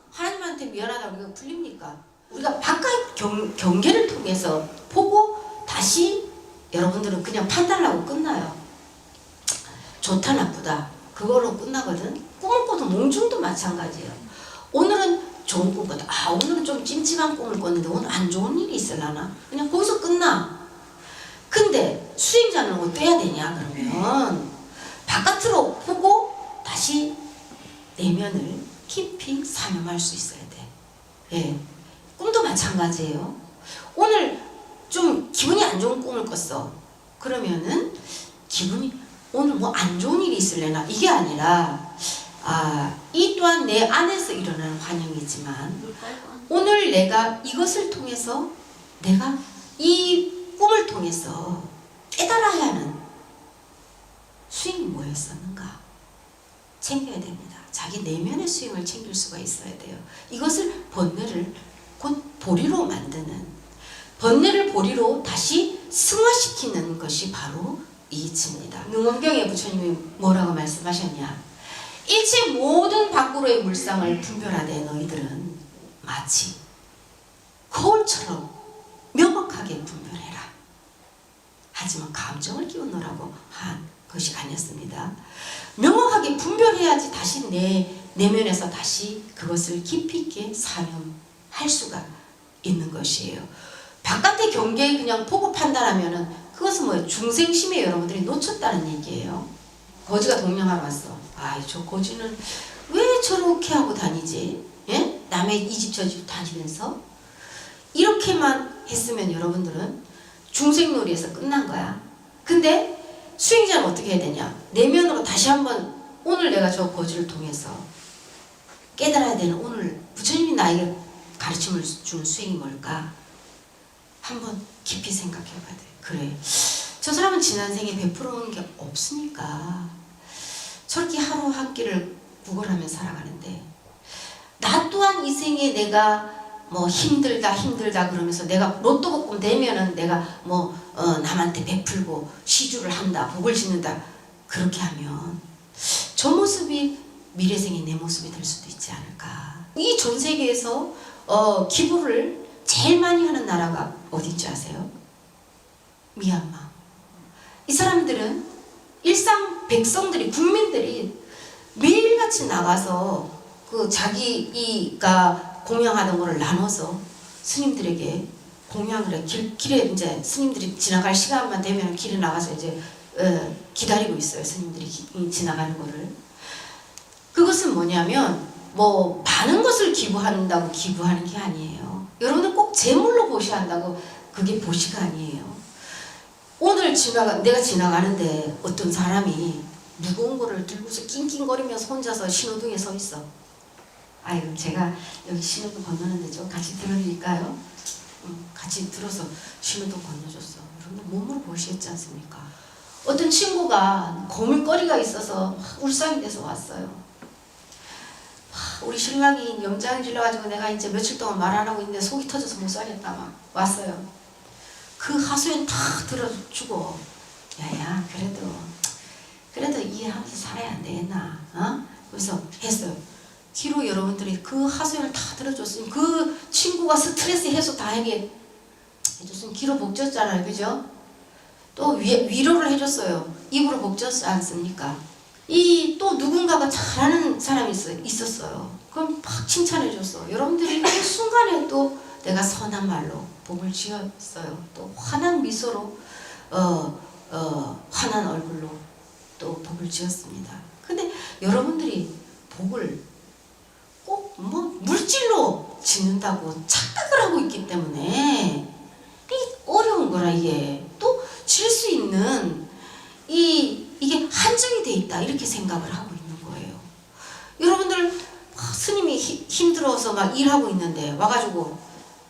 하나님한테 미안하다고 그게 풀립니까? 우리가 바깥 경계를 통해서 보고 다시 여러분들은 그냥 판단을 하고 끝나요. 좋다 나쁘다 그거로 끝나거든. 꿈을 꿔도 몽중도 마찬가지예요. 오늘은 좋은 꿈 꿨다. 오늘은 좀 찜찜한 꿈을 꿨는데 오늘 안 좋은 일이 있으려나? 그냥 거기서 끝나. 근데 수행자는 어때야 되냐 그러면 바깥으로 보고 다시 내면을 깊이 사념할 수 있어야 돼. 예. 꿈도 마찬가지예요. 오늘 좀 기분이 안 좋은 꿈을 꿨어. 그러면은 기분이 오늘 뭐 안 좋은 일이 있을래나 이게 아니라 이 또한 내 안에서 일어나는 환영이지만 오늘 내가 이것을 통해서 내가 이 꿈을 통해서 깨달아야 하는 수행이 뭐였었는가 챙겨야 됩니다. 자기 내면의 수행을 챙길 수가 있어야 돼요. 이것을 번뇌를 곧 보리로 만드는 번뇌를 보리로 다시 승화시키는 것이 바로 이치입니다. 능엄경에 부처님이 뭐라고 말씀하셨냐? 일체 모든 밖으로의 물상을 분별하되 너희들은 마치 거울처럼 명확하게 분별해라. 하지만 감정을 끼우느라고 한 것이 아니었습니다. 명확하게 분별해야지 다시 내 내면에서 다시 그것을 깊이 있게 사념할 수가 있는 것이에요. 바깥의 경계에 그냥 보고 판단하면은 그것은 뭐예요? 중생심에 여러분들이 놓쳤다는 얘기예요. 거지가 동냥하러 왔어. 저 거지는 왜 저렇게 하고 다니지? 예? 남의 이 집 저 집 다니면서 이렇게만 했으면 여러분들은 중생놀이에서 끝난 거야. 근데 수행자는 어떻게 해야 되냐? 내면으로 다시 한번 오늘 내가 저 거지를 통해서 깨달아야 되는 오늘 부처님이 나에게 가르침을 주는 수행이 뭘까? 한번 깊이 생각해 봐야 돼. 그래. 저 사람은 지난 생에 베풀어온 게 없으니까 저렇게 하루 한 끼를 구걸하며 살아가는데 나 또한 이 생에 내가 뭐 힘들다 그러면서 내가 로또 복권 되면은 내가 남한테 베풀고 시주를 한다 복을 짓는다 그렇게 하면 저 모습이 미래생의 내 모습이 될 수도 있지 않을까. 이 전 세계에서 기부를 제일 많이 하는 나라가 어딘지 아세요? 미얀마. 이 사람들은 일상 백성들이 국민들이 매일같이 나가서 그 자기가 공양하던 거를 나눠서 스님들에게 공양을 해. 길에 이제 스님들이 지나갈 시간만 되면 길에 나가서 이제 기다리고 있어요. 스님들이 지나가는 거를. 그것은 뭐냐면 뭐 많은 것을 기부한다고 기부하는 게 아니에요. 여러분들 꼭 재물로 보시한다고 그게 보시가 아니에요. 오늘 내가 지나가는데 어떤 사람이 무거운 거를 들고서 낑낑거리면서 혼자서 신호등에 서 있어. 아유, 제가 여기 신호등 건너는데 좀 같이 들어드릴까요? 같이 들어서 신호등 건너줬어. 여러분들 몸으로 보시겠지 않습니까? 어떤 친구가 고민거리가 있어서 울상이 돼서 왔어요. 우리 신랑이 염장이 질러가지고 내가 이제 며칠 동안 말 안 하고 있는데 속이 터져서 못 살겠다 막 왔어요. 그 하소연 탁 들어주고 야야 그래도 이해하면서 살아야 안 되겠나? 그래서 했어요. 뒤로 여러분들이 그 하소연을 다 들어줬으니 그 친구가 스트레스 해소 다 해줬으니 귀로 복졌잖아요, 그죠? 또 위로를 해줬어요. 입으로 복졌지 않습니까? 또 누군가가 잘하는 사람이 있었어요. 그럼 막 칭찬해줬어. 여러분들이 그 순간에 또 내가 선한 말로 복을 지었어요. 또 환한 미소로 환한 얼굴로 또 복을 지었습니다. 근데 여러분들이 복을 꼭 뭐 물질로 짓는다고 착각을 하고 있기 때문에 어려운 거라. 이게 또 질 수 있는 이게 한정이 돼 있다 이렇게 생각을 하고 있는 거예요. 여러분들 스님이 힘들어서 막 일하고 있는데 와가지고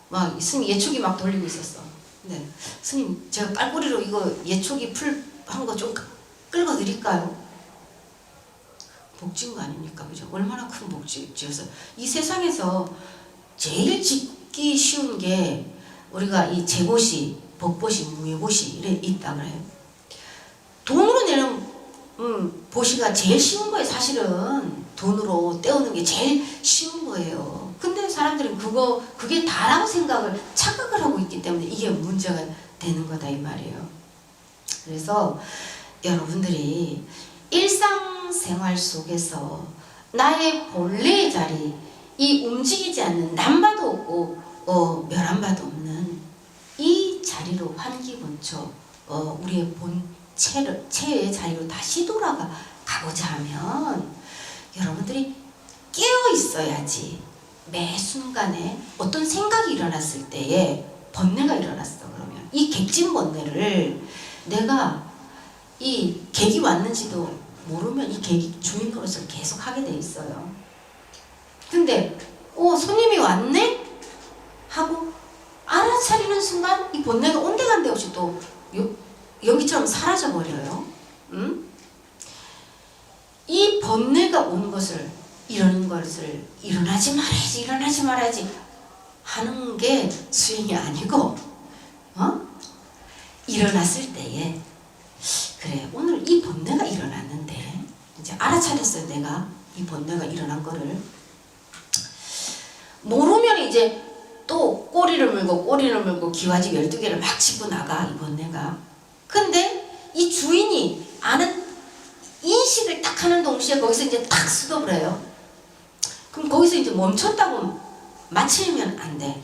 막 스님 예초기 막 돌리고 있었어. 근데 스님 제가 깔꼬리로 이거 예초기 풀 한 거 좀 끌고 드릴까요? 복지인 거 아닙니까? 그죠? 얼마나 큰 복지였어요. 이 세상에서 제일 짓기 쉬운 게 우리가 이 재고시, 복보시, 무예보시 이래 있다 그래요. 돈으로 내는 보시가 제일 쉬운 거예요. 사실은 돈으로 떼우는 게 제일 쉬운 거예요. 근데 사람들은 그게 다라고 착각을 하고 있기 때문에 이게 문제가 되는 거다 이 말이에요. 그래서 여러분들이 일상생활 속에서 나의 본래의 자리, 이 움직이지 않는 남바도 없고 멸한바도 없는 이 자리로 환기본초 우리의 체의 자리로 다시 가고자 하면 여러분들이 깨어 있어야지. 매 순간에 어떤 생각이 일어났을 때에 번뇌가 일어났어. 그러면 이 객진 번뇌를 내가 이 객이 왔는지도 모르면 이 객이 주인 노릇을 계속 하게 돼 있어요. 근데 손님이 왔네? 하고 알아차리는 순간 이 번뇌가 온데간데 없이 또 연기처럼 사라져 버려요. 이 번뇌가 온 것을 이러는 것을 일어나지 말아야지 하는 게 수행이 아니고 일어났을 때에 그래 오늘 이 번뇌가 일어났는데 이제 알아차렸어요. 내가 이 번뇌가 일어난 거를 모르면 이제 또 꼬리를 물고 기와집 12개를 막 짚고 나가 이 번뇌가. 근데 이 주인이 아는 인식을 딱 하는 동시에 거기서 이제 딱 스톱을 해요. 그럼 거기서 이제 멈췄다고 마치면 안 돼.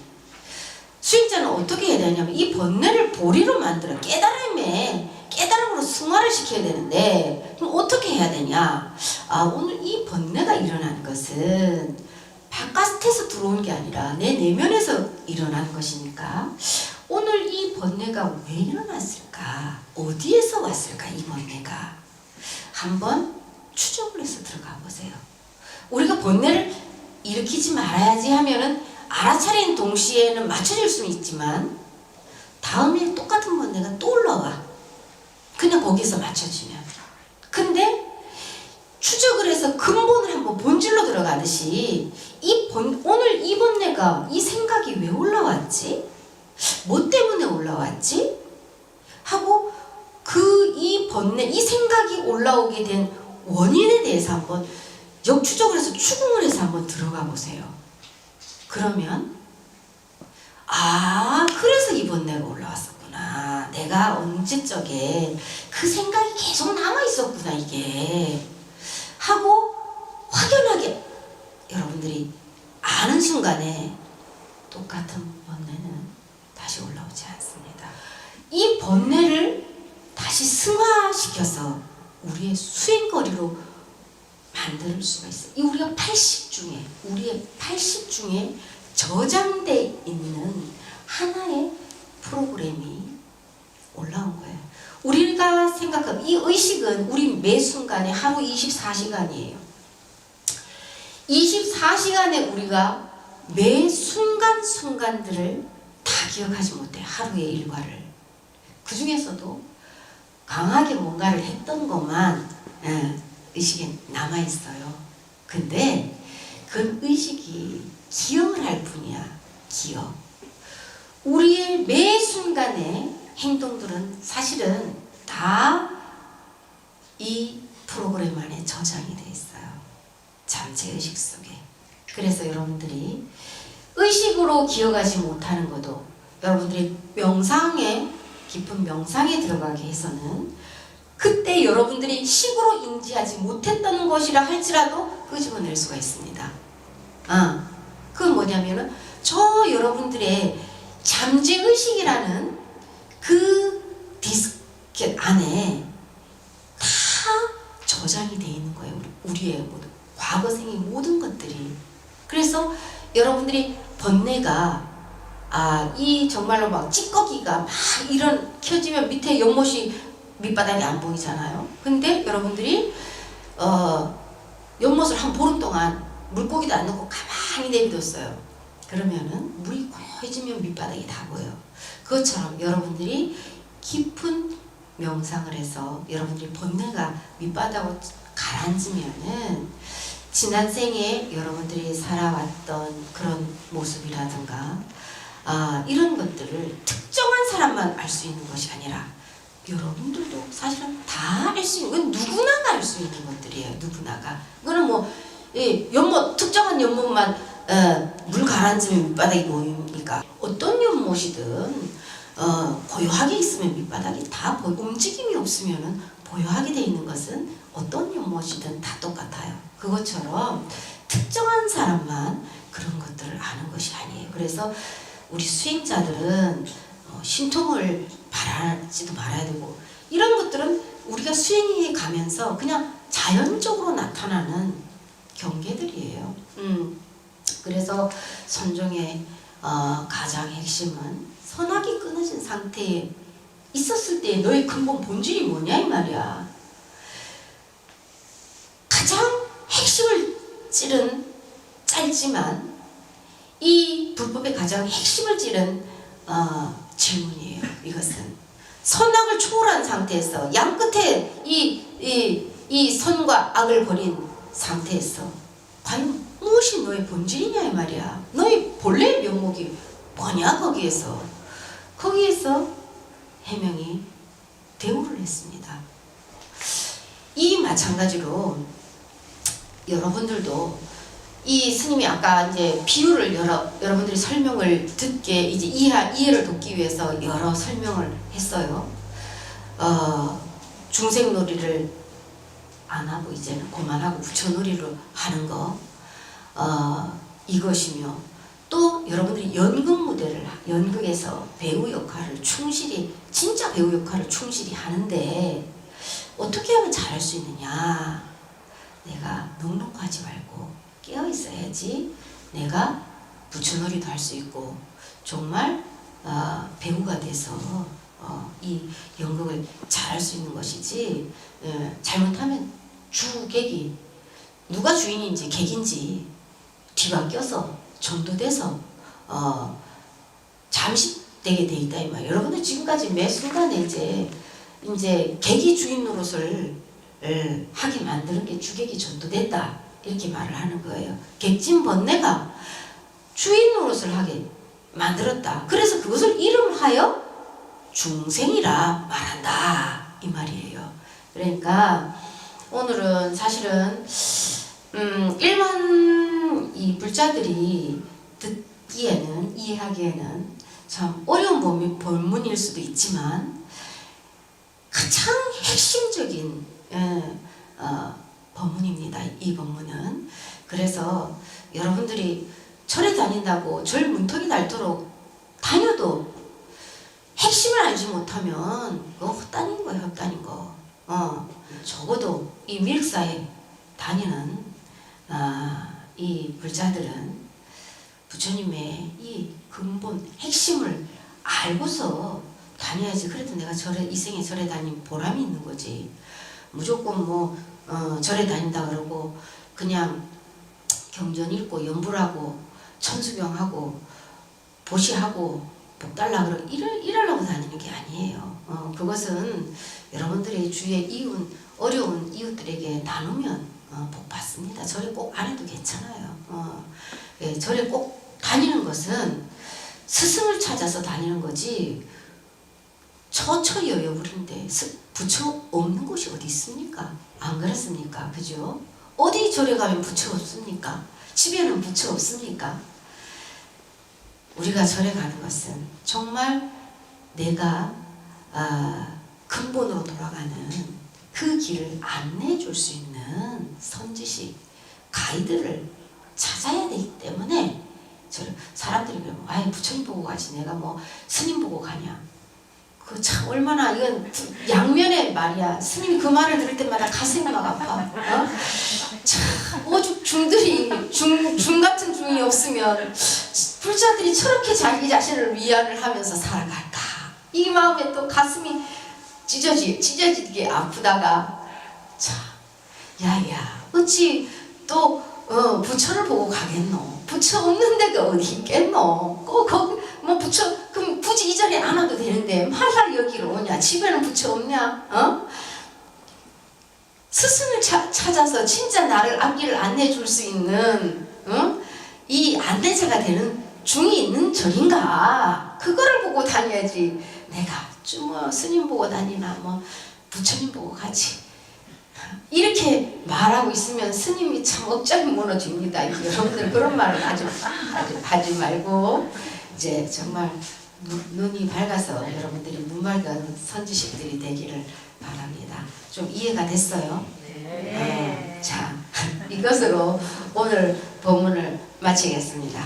수행자는 어떻게 해야 되냐면 이 번뇌를 보리로 만들어 깨달음으로 승화를 시켜야 되는데 그럼 어떻게 해야 되냐? 오늘 이 번뇌가 일어난 것은 바깥에서 들어온 게 아니라 내 내면에서 일어난 것이니까 오늘 이 번뇌가 왜 일어났을까? 어디에서 왔을까? 이 번뇌가 한번 추적을 해서 들어가 보세요. 우리가 번뇌를 일으키지 말아야지 하면은 알아차린 동시에는 맞춰질 수는 있지만 다음에 똑같은 번뇌가 또 올라와. 그냥 거기서 맞춰지면. 근데 추적을 해서 근본을 한번 본질로 들어가듯이 오늘 이 번뇌가 이 생각이 왜 올라왔지? 뭐 때문에 올라왔지? 하고 이 번뇌, 이 생각이 올라오게 된 원인에 대해서 한번 역추적을 해서 추궁을 해서 한번 들어가 보세요. 그러면 그래서 이 번뇌가 올라왔었구나. 내가 언제적에 그 생각이 계속 남아있었구나 이게 하고 확연하게 여러분들이 아는 순간에 똑같은 번뇌는 다시 올라오지 않습니다. 이 번뇌를 다시 승화시켜서 우리의 수행거리로 만들 수가 있어요. 이 우리의 80 중에 저장돼 있는 하나의 프로그램이 올라온 거예요. 우리가 생각하는 이 의식은 우리 매 순간에 하루 24시간이에요. 24시간에 우리가 매 순간순간들을 다 기억하지 못해. 하루의 일과를. 그 중에서도 강하게 뭔가를 했던 것만 의식에 남아있어요. 근데 그 의식이 기억을 할 뿐이야. 기억. 우리의 매 순간의 행동들은 사실은 다 이 프로그램 안에 저장이 돼 있어요. 잠재의식 속에. 그래서 여러분들이 의식으로 기억하지 못하는 것도 여러분들이 명상에 깊은 명상에 들어가게 해서는 그때 여러분들이 식으로 인지하지 못했던 것이라 할지라도 끄집어낼 수가 있습니다. 그건 뭐냐면은 저 여러분들의 잠재의식이라는 그 디스켓 안에 다 저장이 되어 있는 거예요. 우리의 모든 과거생의 모든 것들이. 그래서 여러분들이 번뇌가 이 정말로 막 찌꺼기가 막 이런 켜지면 밑에 연못이 밑바닥이 안 보이잖아요. 근데 여러분들이 연못을 한 보름 동안 물고기도 안 넣고 가만히 내비뒀어요. 그러면은 물이 고여지면 밑바닥이 다 보여. 그것처럼 여러분들이 깊은 명상을 해서 여러분들이 번뇌가 밑바닥으로 가라앉으면은 지난 생에 여러분들이 살아왔던 그런 모습이라든가 이런 것들을 특정한 사람만 알 수 있는 것이 아니라 여러분들도 사실은 다 알 수 있는 건 누구나가 알 수 있는 것들이에요. 누구나가. 그거는 뭐 연못 특정한 연못만 물 가라앉으면 밑바닥이 보입니까? 어떤 연못이든 고요하게 있으면 밑바닥이 다 보이고 움직임이 없으면은 고요하게 돼 있는 것은 어떤 연못이든 다 똑같아요. 그것처럼 특정한 사람만 그런 것들을 아는 것이 아니에요. 그래서 우리 수행자들은 신통을 바라지도 말아야 되고 이런 것들은 우리가 수행해 가면서 그냥 자연적으로 나타나는 경계들이에요. 그래서 선종의 가장 핵심은 선악이 끊어진 상태에 있었을 때 너의 근본 본질이 뭐냐 이 말이야. 가장 핵심을 찌른 짧지만 이 불법의 가장 핵심을 찌른 질문이에요. 이것은 선악을 초월한 상태에서 양 끝에 이 선과 악을 버린 상태에서 과연 무엇이 너의 본질이냐 이 말이야. 너의 본래의 면목이 뭐냐 거기에서 해명이 대우를 했습니다. 이 마찬가지로 여러분들도 이 스님이 아까 이제 비유를 여러분들이 설명을 듣게 이제 이해를 돕기 위해서 여러 설명을 했어요. 중생놀이를 안 하고 이제는 그만하고 부처놀이로 하는 거 이것이며 또 여러분들이 연극에서 배우 역할을 충실히 진짜 배우 역할을 충실히 하는데 어떻게 하면 잘할 수 있느냐. 내가 넉넉하지 말고 깨어 있어야지 내가 부처놀이도 할 수 있고 정말 배우가 돼서 이 연극을 잘할 수 있는 것이지 잘못하면 주객이 누가 주인인지 객인지 뒤바뀌어서 전도돼서 잠식되게 돼 있다 이 말이에요. 여러분들 지금까지 매 순간에 이제 객이 주인 노릇을 하게 만드는 게 주객이 전도됐다 이렇게 말을 하는 거예요. 객진 번뇌가 주인 노릇을 하게 만들었다. 그래서 그것을 이름하여 중생이라 말한다 이 말이에요. 그러니까 오늘은 사실은 일반 이 불자들이 듣기에는 이해하기에는 참 어려운 본문일 수도 있지만 가장 핵심적인 법문입니다. 이 법문은. 그래서 여러분들이 절에 다닌다고 절 문턱이 닳도록 다녀도 핵심을 알지 못하면 그거 헛다닌 거예요. 헛다닌 거. 적어도 이 밀사에 다니는 이 불자들은 부처님의 이 근본 핵심을 알고서 다녀야지. 그래도 내가 절에 이 생에 절에 다닌 보람이 있는 거지. 무조건 뭐 절에 다닌다 그러고 그냥 경전 읽고 연불하고 천수경하고 보시하고 복 달라 그러 이러려고 다니는 게 아니에요. 그것은 여러분들의 주위에 어려운 이웃들에게 나누면 복 받습니다. 절에 꼭 안 해도 괜찮아요. 예, 절에 꼭 다니는 것은 스승을 찾아서 다니는 거지 처처여여부린데 부처 없는 곳이 어디 있습니까? 안 그렇습니까? 그죠? 어디 절에 가면 부처 없습니까? 집에는 부처 없습니까? 우리가 절에 가는 것은 정말 내가 근본으로 돌아가는 그 길을 안내해 줄 수 있는 선지식 가이드를 찾아야 되기 때문에 사람들이 그러면 아예 부처님 보고 가지 내가 뭐 스님 보고 가냐. 그 참 얼마나 이건 양면의 말이야. 스님이 그 말을 들을 때마다 가슴이 막 아파. 참 오죽 중들이 중 같은 중이 없으면 불자들이 저렇게 자기 자신을 위안을 하면서 살아갈까. 이 마음에 또 가슴이 찢어지게 아프다가 참 야야 어찌 또 부처를 보고 가겠노. 부처 없는 데가 어디 있겠노. 거기 뭐 부처 그럼 굳이 이 자리에 안 와도 되는데 말라 여기로 오냐. 집에는 부처 없냐. 스승을 찾아서 진짜 나를 앞길을 안내해 줄 수 있는 이 안내자가 되는 중이 있는 절인가. 그거를 보고 다녀야지. 내가 뭐 스님 보고 다니나 뭐 부처님 보고 가지. 이렇게 말하고 있으면 스님이 참 억장이 무너집니다. 여러분들 그런 말은 하지 말고 이제 정말 눈이 밝아서 여러분들이 눈맑은 선지식들이 되기를 바랍니다. 좀 이해가 됐어요? 네. 자, 이것으로 오늘 본문을 마치겠습니다.